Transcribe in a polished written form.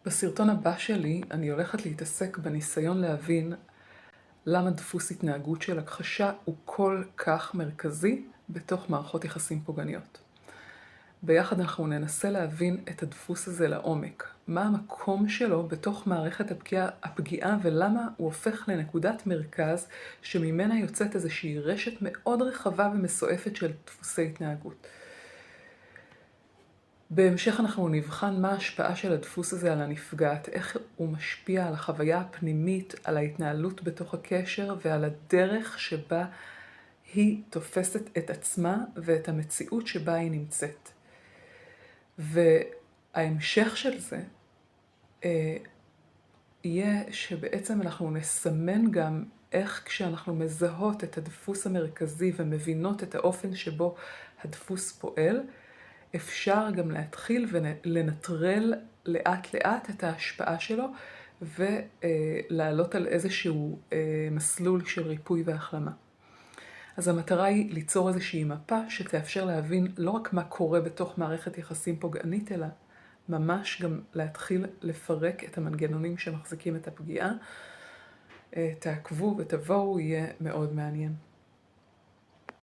בסרטון הבא שלי אני הולכת להתעסק בניסיון להבין למה דפוס התנהגות של הכחשה הוא כל כך מרכזי בתוך מערכות יחסים פוגעניות. ביחד אנחנו ננסה להבין את הדפוס הזה לעומק, מה המקום שלו בתוך מערכת הפגיעה ולמה הוא הופך לנקודת מרכז שממנה יוצאת איזושהי רשת מאוד רחבה ומסועפת של דפוסי התנהגות. בהמשך אנחנו נבחן מה ההשפעה של הדפוס הזה על הנפגעת, איך הוא משפיע על החוויה הפנימית, על ההתנהלות בתוך הקשר ועל הדרך שבה היא תופסת את עצמה ואת המציאות שבה היא נמצאת. וההמשך של זה יהיה שבעצם אנחנו נסמן גם איך כשאנחנו מזהות את הדפוס המרכזי ומבינות את האופן שבו הדפוס פועל, אפשר גם להתחיל ולנטרל לאט לאט את ההשפעה שלו ולעלות על איזשהו מסלול של ריפוי והחלמה. אז המטרה היא ליצור איזושהי מפה שתאפשר להבין לא רק מה קורה בתוך מערכת יחסים פוגענית, אלא ממש גם להתחיל לפרק את המנגנונים שמחזיקים את הפגיעה. תעקבו ותבואו, יהיה מאוד מעניין.